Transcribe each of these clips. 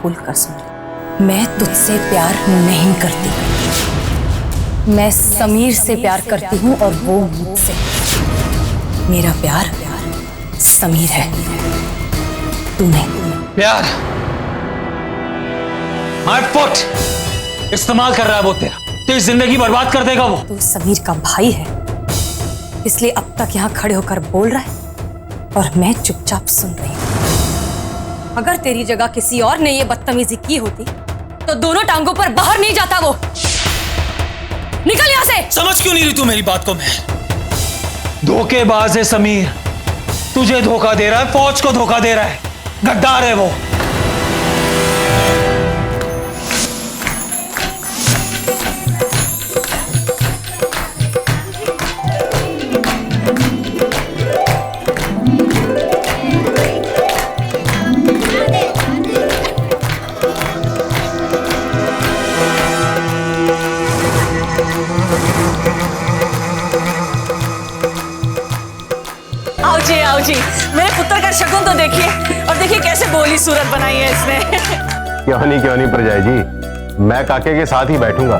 खुल कर सुन ले, मैं तुझसे प्यार नहीं करती। मैं समीर से प्यार करती हूँ और वो मुझसे। मेरा प्यार समीर है, तू नहीं। प्यार माय फुट इस्तेमाल कर रहा है वो तेरा, तेरी जिंदगी बर्बाद कर देगा वो। तू समीर का भाई है, इसलिए अब तक यहाँ खड़े होकर बोल रहा है और मैं चुपचाप सुन रही हूँ। अगर तेरी जगह किसी और ने ये बदतमीजी की होती तो दोनों टांगों पर बाहर नहीं जाता वो। निकल यहाँ से। समझ क्यों नहीं रही तू मेरी बात को? मैं धोखेबाज है समीर, तुझे धोखा दे रहा है, फौज को धोखा दे रहा है, गद्दार है वो। आओ जी, मेरे पुत्र का शकुन तो देखिए, और देखिए कैसे बोली सूरत बनाई है इसने। क्यों नहीं परजाई जी, मैं काके के साथ ही बैठूंगा।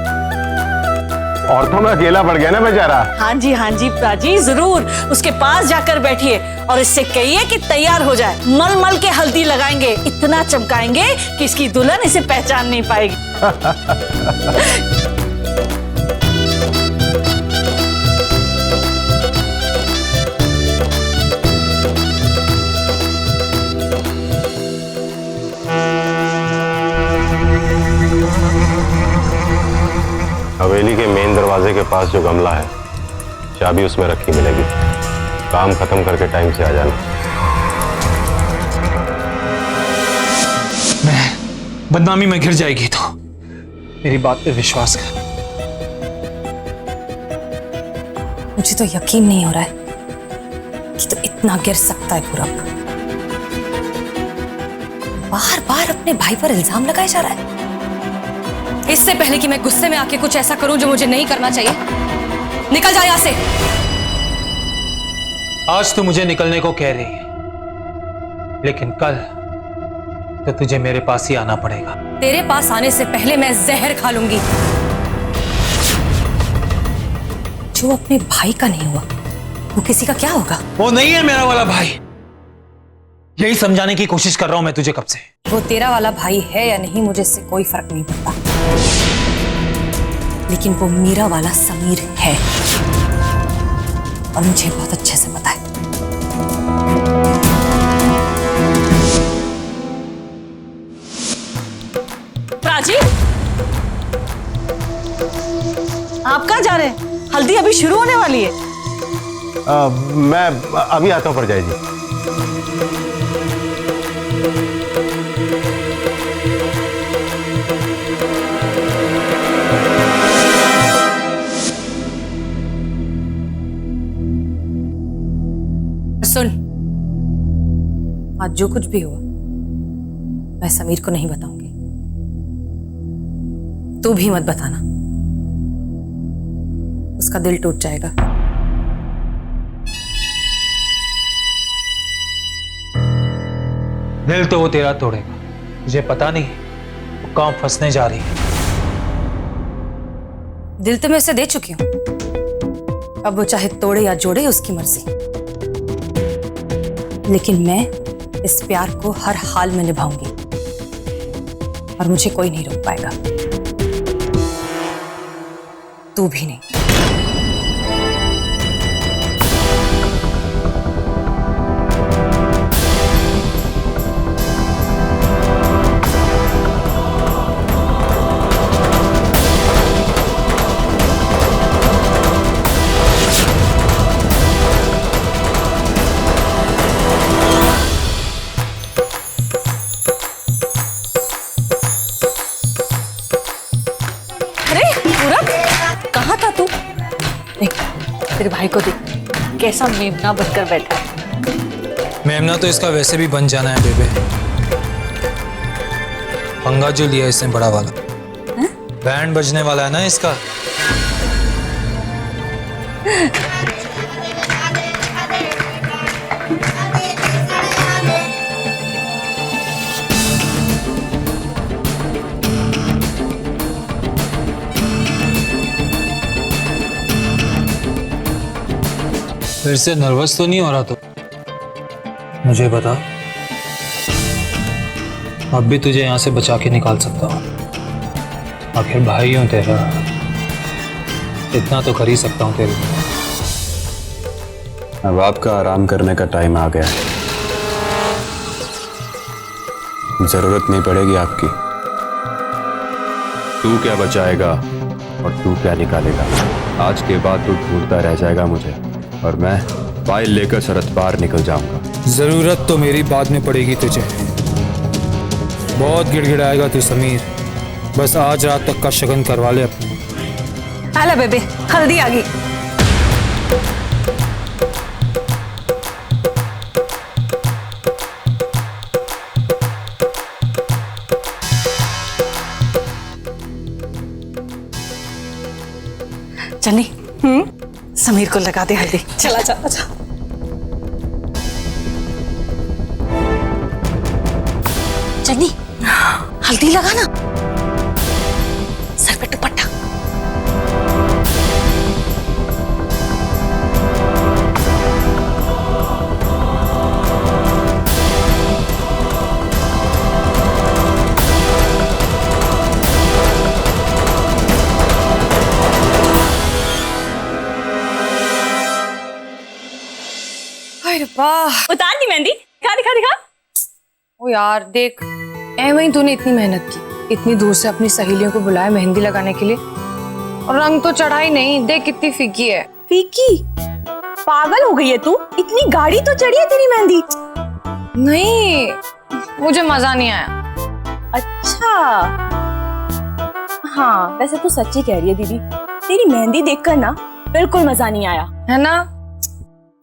औरतों में अकेला पड़ गया ना बेचारा। हाँ जी प्राजी, जरूर उसके पास जाकर बैठिए और इससे कहिए कि तैयार हो जाए। मल मल के हल्दी लगाएंगे, इतना चमकाएंगे कि इसकी दुल्हन इसे पहचान नहीं पाएगी। हवेली के मेन दरवाजे के पास जो गमला है, चाबी उसमें रखी मिलेगी। काम खत्म करके टाइम से आ जाना। मैं बदनामी में घिर जाएगी तो मेरी बात पे विश्वास कर। मुझे तो यकीन नहीं हो रहा है कि तो इतना गिर सकता है पूरा। बार बार अपने भाई पर इल्जाम लगाया जा रहा है। इससे पहले कि मैं गुस्से में आके कुछ ऐसा करूं जो मुझे नहीं करना चाहिए, निकल जा यहां से। आज तो मुझे निकलने को कह रही है, लेकिन कल तो तुझे मेरे पास ही आना पड़ेगा। तेरे पास आने से पहले मैं जहर खा लूंगी। जो अपने भाई का नहीं हुआ वो किसी का क्या होगा? वो नहीं है मेरा वाला भाई, यही समझाने की कोशिश कर रहा हूं मैं तुझे कब से। वो तेरा वाला भाई है या नहीं मुझे इससे कोई फर्क नहीं पड़ता, लेकिन वो मेरा वाला समीर है और मुझे बहुत अच्छे से पता है। प्राची, आप कहाँ जा रहे हैं? हल्दी अभी शुरू होने वाली है। मैं अभी आता हूं परजाई जी। सुन, आज जो कुछ भी हुआ मैं समीर को नहीं बताऊंगी। तू भी मत बताना, उसका दिल टूट जाएगा। दिल तो वो तेरा तोड़ेगा, तुझे पता नहीं वो कहां फंसने जा रही है। दिल तो मैं उसे दे चुकी हूं, अब वो चाहे तोड़े या जोड़े उसकी मर्जी, लेकिन मैं इस प्यार को हर हाल में निभाऊंगी और मुझे कोई नहीं रोक पाएगा, तू भी नहीं। तेरे भाई को देख कैसा मेमना बनकर बैठा है। मेमना तो इसका वैसे भी बन जाना है बेबे। पंगा जो लिया इसने बड़ा वाला, बैंड बजने वाला है ना इसका। फिर से नर्वस तो नहीं हो रहा तो? मुझे बता, अब भी तुझे यहाँ से बचा के निकाल सकता हूँ। आखिर भाई हूँ तेरा, इतना तो कर ही सकता हूँ तेरे लिए। अब आपका आराम करने का टाइम आ गया है। जरूरत नहीं पड़ेगी आपकी। तू क्या बचाएगा और तू क्या निकालेगा? आज के बाद तू ढूंढता रह जाएगा मुझे, और मैं फाइल लेकर सरहद पार निकल जाऊंगा। जरूरत तो मेरी बाद में पड़ेगी तुझे। बहुत गिड़गिड़ाएगा तू समीर। बस आज रात तक का शगन करवा ले अपने। हेलो बेबी, हल्दी आ गई। चन्नी, समीर को लगा दे हल्दी। चला चला चला। चन्नी, हल्दी लगा ना, सर पे दुपट्टा। उतार दी मेहंदी, दिखा दिखा दिखा। ओ यार देख, वहीं तूने इतनी मेहनत की, इतनी दूर से अपनी सहेलियों को बुलाया मेहंदी लगाने के लिए, और रंग तो चढ़ा ही नहीं। देख कितनी फीकी है। फीकी? पागल हो गई है तू? इतनी गाढ़ी तो चढ़ी है तेरी मेहंदी। नहीं, मुझे मजा नहीं आया। अच्छा, हाँ वैसे तू सच्ची कह रही है दीदी, तेरी मेहंदी देखकर ना बिल्कुल मजा नहीं आया, है ना?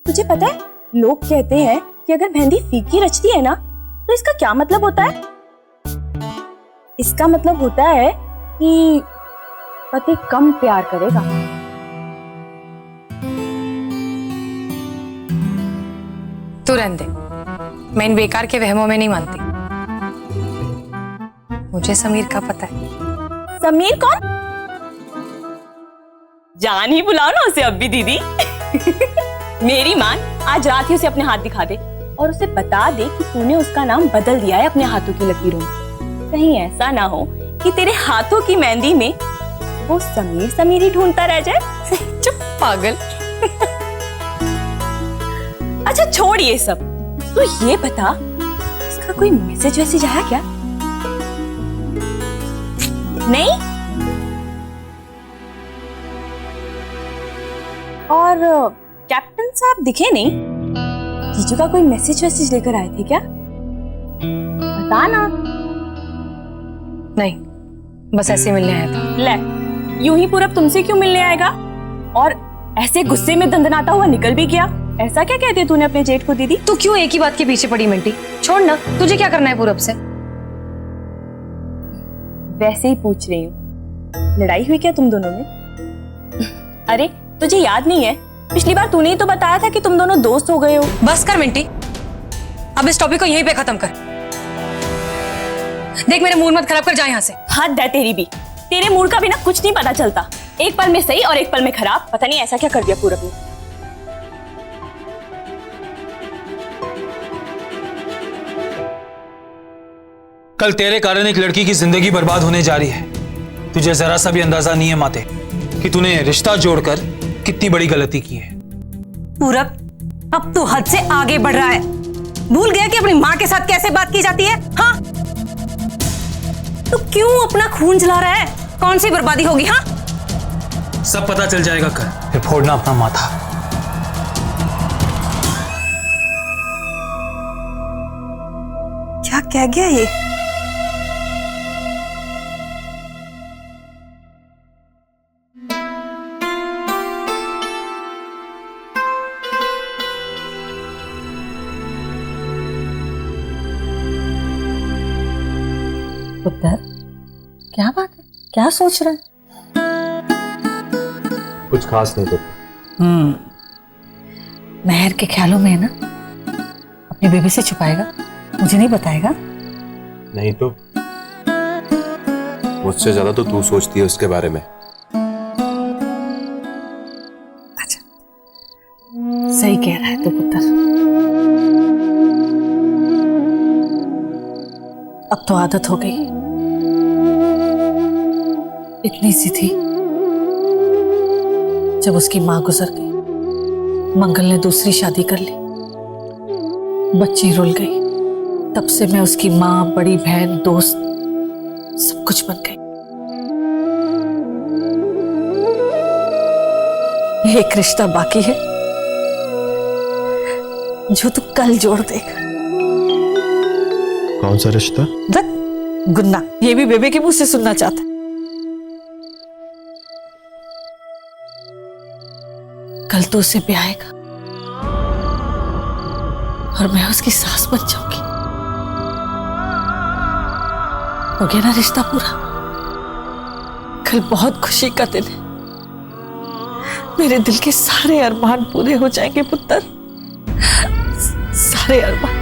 तुझे पता है लोग कहते हैं कि अगर मेहंदी फीकी रचती है ना तो इसका क्या मतलब होता है? इसका मतलब होता है कि पति कम प्यार करेगा। तू रहने दे, मैं इन बेकार के वहमों में नहीं मानती। मुझे समीर का पता है। समीर कौन? जान ही बुलाओ ना उसे अब भी दीदी। मेरी मान, आज रात ही उसे अपने हाथ दिखा दे और उसे बता दे कि तूने उसका नाम बदल दिया है अपने हाथों की लकीरों में। कहीं ऐसा ना हो कि तेरे हाथों की मेहंदी में वो समीर समीर ही ढूंढता रह जाए। चुप पागल। अच्छा छोड़ ये सब, तू ये बता इसका कोई मैसेज वैसेज आया क्या? नहीं? और कैप्टन साहब दिखे नहीं? जीजू का कोई मैसेज वैसेज लेकर आए थे क्या? बता ना। नहीं, बस ऐसे मिलने आया था। ले, यूं ही पूरब तुमसे क्यों मिलने आएगा? और ऐसे गुस्से में दंदनाता हुआ निकल भी गया। ऐसा क्या कहते तूने अपने जेठ को दीदी? तू क्यों एक ही बात के पीछे पड़ी मिंटी? छोड़ ना, तुझे क्या करना है पूरब से? वैसे ही पूछ रही हूँ, लड़ाई हुई क्या तुम दोनों में? अरे तुझे याद नहीं है, पिछली बार तूने ही तो बताया था कि तुम दोनों दोस्त हो गए हो। बस कर मिंटी, अब इस टॉपिक को यहीं पे खत्म कर। देख मेरे मूड मत खराब कर, जा यहाँ से। हद है तेरी भी, तेरे मूड का भी ना कुछ नहीं पता चलता। एक पल में सही और एक पल में खराब। पता नहीं ऐसा क्या कर दिया पूरब ने। कल तेरे कारण एक लड़की की जिंदगी बर्बाद होने जा रही है। तुझे जरा सा भी अंदाजा नहीं है माते कि तूने रिश्ता जोड़कर कितनी बड़ी गलती की है। पूरब, अब तू हद से आगे बढ़ रहा है। भूल गया कि अपनी माँ के साथ कैसे बात की जाती है? हाँ, तू क्यों अपना खून जला रहा है? कौन सी बर्बादी होगी? हाँ, सब पता चल जाएगा कल, फिर फोड़ना अपना माथा। क्या कह गया ये? पुत्र, क्या बात है? क्या सोच रहा है? कुछ खास नहीं तो। महर के ख्यालों में है ना, अपनी बेबी से छुपाएगा, मुझे नहीं बताएगा। नहीं तो मुझसे ज्यादा तो तू सोचती है उसके बारे में। सही कह रहा है तू पुत्र। अब तो आदत हो गई। इतनी सी थी जब उसकी मां गुजर गई, मंगल ने दूसरी शादी कर ली, बच्ची रुल गई। तब से मैं उसकी मां, बड़ी बहन, दोस्त, सब कुछ बन गई। एक रिश्ता बाकी है जो तू कल जोड़ देगा। कौन सा रिश्ता? गुन्ना ये भी बेबे के मुंह से सुनना चाहता है। कल तो उसे ब्याहेगा और मैं उसकी सास बन जाऊंगी। हो गया ना रिश्ता पूरा। कल बहुत खुशी का दिन है। मेरे दिल के सारे अरमान पूरे हो जाएंगे पुत्र, सारे अरमान।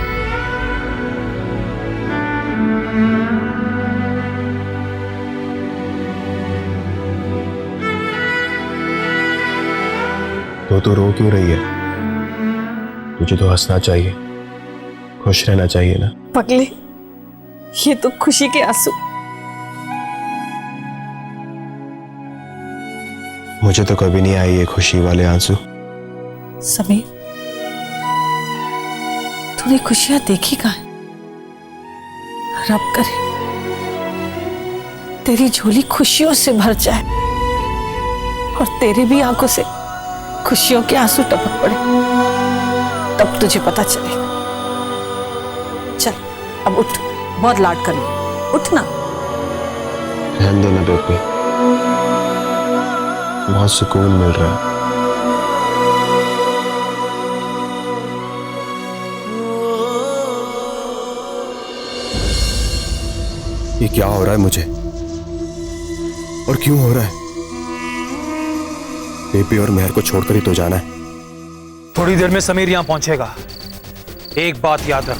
तो रो क्यों रही है? तुझे तो हंसना चाहिए, खुश रहना चाहिए ना। पगले, ये तो खुशी के आंसू। मुझे तो कभी नहीं आई ये खुशी वाले आंसू। समीर, तूने खुशियां देखी कहाँ है? रब करे तेरी झोली खुशियों से भर जाए और तेरे भी आंखों से खुशियों के आंसू टपक पड़े, तब तुझे पता चलेगा। चल अब उठ, बहुत लाड कर लिया, उठ ना। रहने देना बेबे, बहुत सुकून मिल रहा है। ये क्या हो रहा है मुझे, और क्यों हो रहा है? बेबी और मेहर को छोड़कर ही तो जाना है। थोड़ी देर में समीर यहां पहुंचेगा। एक बात याद रख,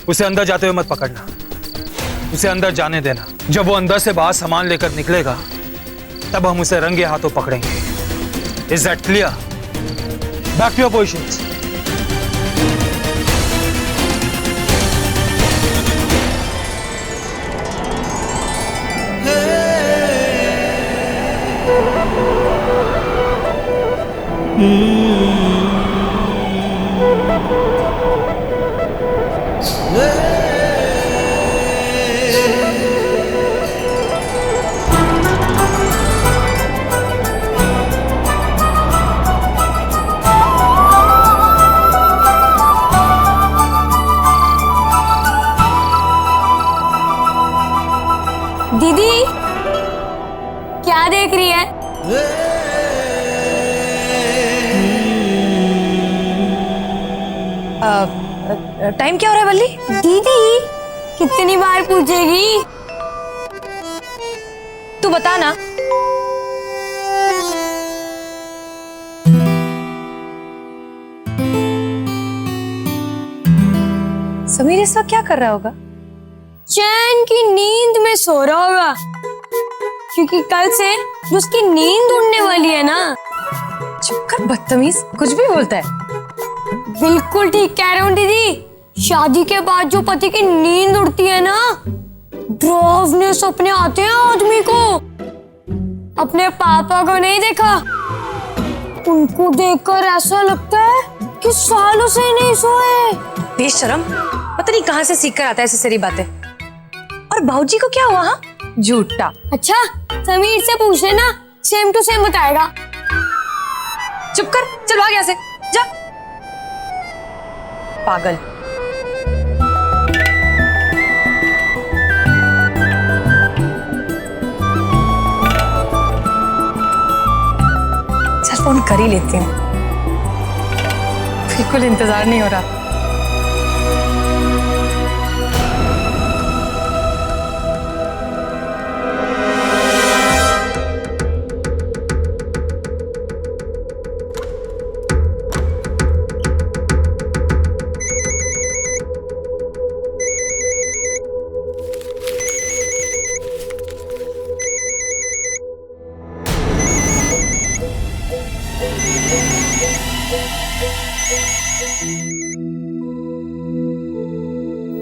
उसे अंदर जाते हुए मत पकड़ना, उसे अंदर जाने देना। जब वो अंदर से बाहर सामान लेकर निकलेगा तब हम उसे रंगे हाथों पकड़ेंगे। Is that clear? Back to your positions. दीदी क्या देख रही है? टाइम क्या हो रहा है वल्ली? दीदी कितनी बार पूछेगी? तू बता ना। समीर इस वक्त क्या कर रहा होगा? चैन की नींद में सो रहा होगा, क्योंकि कल से उसकी नींद उड़ने वाली है ना। चुप कर बदतमीज, कुछ भी बोलता है। बिल्कुल ठीक कह रहे हो दीदी। शादी के बाद जो पति की नींद उड़ती है ना, डरावने सपने आते हैं आदमी को। अपने पापा को नहीं देखा? उनको देखकर ऐसा लगता है कि सालों से नहीं सोए। बेशरम, पता नहीं कहां से सीख कर आता है ऐसी सारी बातें। और बाबूजी को क्या हुआ? हाँ झूठा। अच्छा समीर से पूछ लेना, सेम टू सेम बताएगा। चुप कर, चल भाग यहाँ से, जा। पागल। चल फोन कर ही लेती हूँ, बिल्कुल इंतजार नहीं हो रहा।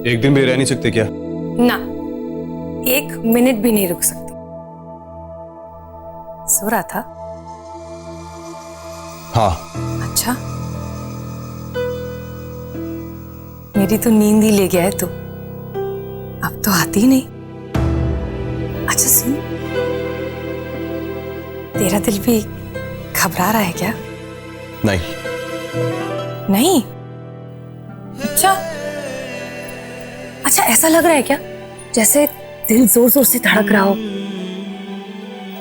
एक दिन भी रह नहीं सकते क्या? ना, एक मिनट भी नहीं रुक सकती। सो रहा था? हाँ। अच्छा, मेरी तो नींद ही ले गया है तू। अब तो आती ही नहीं। अच्छा सुन, तेरा दिल भी घबरा रहा है क्या? नहीं। नहीं? अच्छा, अच्छा ऐसा लग रहा है क्या जैसे दिल जोर जोर से धड़क रहा हो,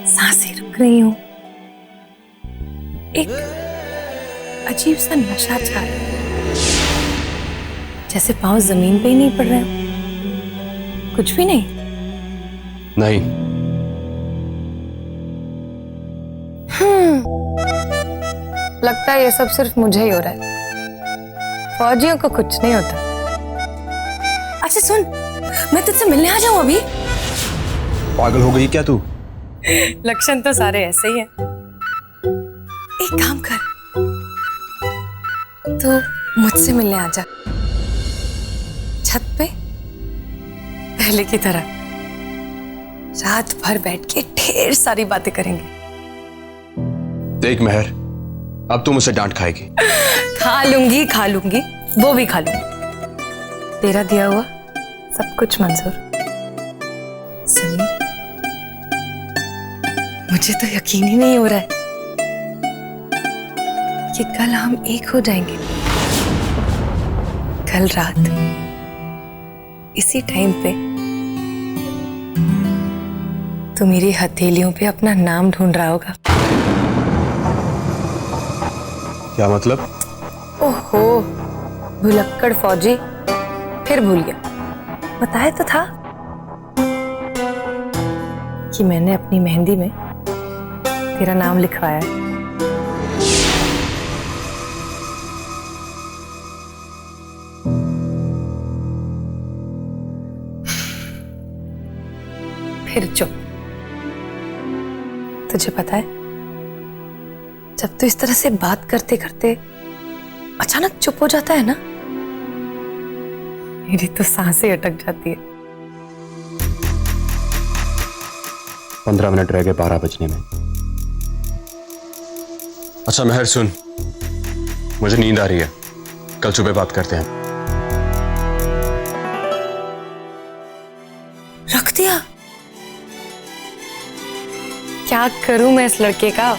सांसें रुक रही हो, एक अजीब सा नशा छा रहा है, जैसे पांव जमीन पे ही नहीं पड़ रहे हो? कुछ भी नहीं? नहीं। लगता है ये सब सिर्फ मुझे ही हो रहा है, फौजियों को कुछ नहीं होता। अच्छा सुन, मैं तुझसे मिलने आ जाऊं अभी? पागल हो गई क्या तू? लक्षण तो सारे ऐसे ही हैं। एक काम कर, तो मुझसे मिलने आ जा, छत पे पहले की तरह रात भर बैठ के ढेर सारी बातें करेंगे। देख मेहर, अब तू मुझसे डांट खाएगी। खा लूंगी, वो भी खा लूंगी। तेरा दिया हुआ सब कुछ मंजूर। समीर, मुझे तो यकीन ही नहीं हो रहा है कि कल हम एक हो जाएंगे। कल रात इसी टाइम पे तू मेरी हथेलियों पे अपना नाम ढूंढ रहा होगा। क्या मतलब? ओहो, भुलक्कड़ फौजी, फिर भूल गया। बताया तो था कि मैंने अपनी मेहंदी में तेरा नाम लिखवाया है। फिर चुप। तुझे पता है, जब तू इस तरह से बात करते करते अचानक चुप हो जाता है ना, मेरी तो सांसें अटक जाती है। 15 मिनट रह गए 12 बजने में। अच्छा मेहर सुन, मुझे नींद आ रही है, कल सुबह बात करते हैं। रख दिया? क्या करूं मैं इस लड़के का?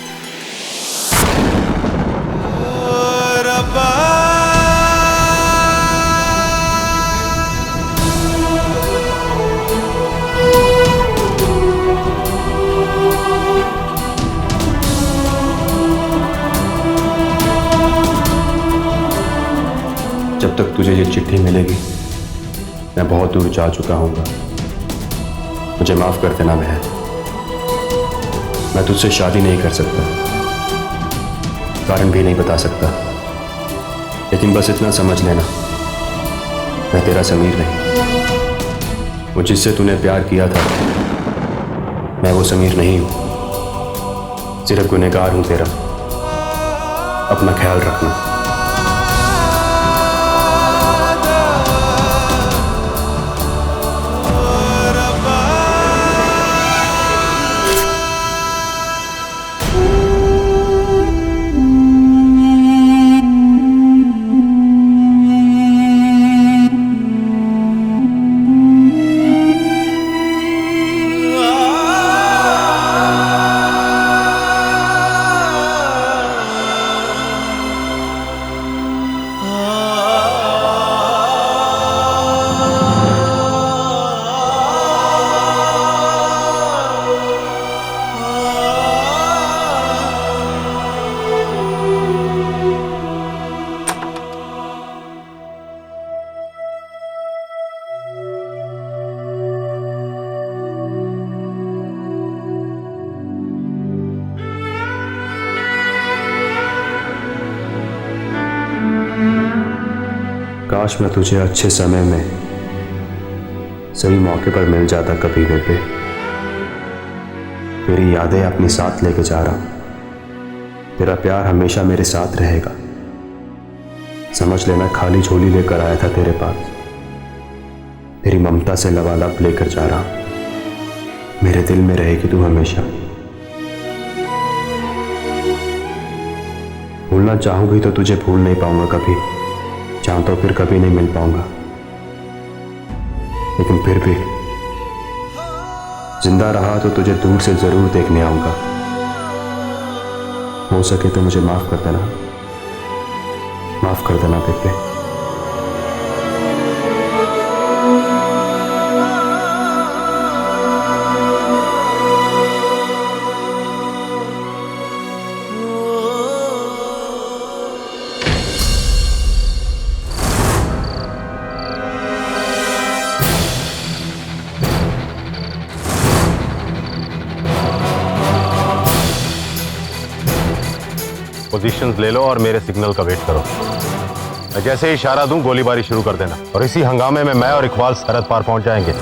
जब तक तुझे ये चिट्ठी मिलेगी मैं बहुत दूर जा चुका हूँगा। मुझे माफ कर देना मेहर, मैं तुझसे शादी नहीं कर सकता, कारण भी नहीं बता सकता, लेकिन बस इतना समझ लेना, मैं तेरा समीर नहीं। वो जिससे तूने प्यार किया था मैं वो समीर नहीं हूं, सिर्फ गुनहगार हूं तेरा। अपना ख्याल रखना। काश मैं तुझे अच्छे समय में सही मौके पर मिल जाता कभी बेटे। तेरी यादें अपनी साथ लेके जा रहा हूं। तेरा प्यार हमेशा मेरे साथ रहेगा। समझ ले, मैं खाली झोली लेकर आया था तेरे पास, तेरी ममता से लबालब लेकर जा रहा हूं। मेरे दिल में रहेगी तू हमेशा। भूलना चाहूंगी तो तुझे भूल नहीं पाऊंगा कभी, चाहूं तो फिर कभी नहीं मिल पाऊंगा, लेकिन फिर भी जिंदा रहा तो तुझे दूर से जरूर देखने आऊंगा। हो सके तो मुझे माफ कर देना, माफ कर देना बेबे। पोजीशंस ले लो और मेरे सिग्नल का वेट करो। मैं जैसे ही इशारा दूं गोलीबारी शुरू कर देना, और इसी हंगामे में मैं और इकबाल सरहद पार पहुंच जाएंगे।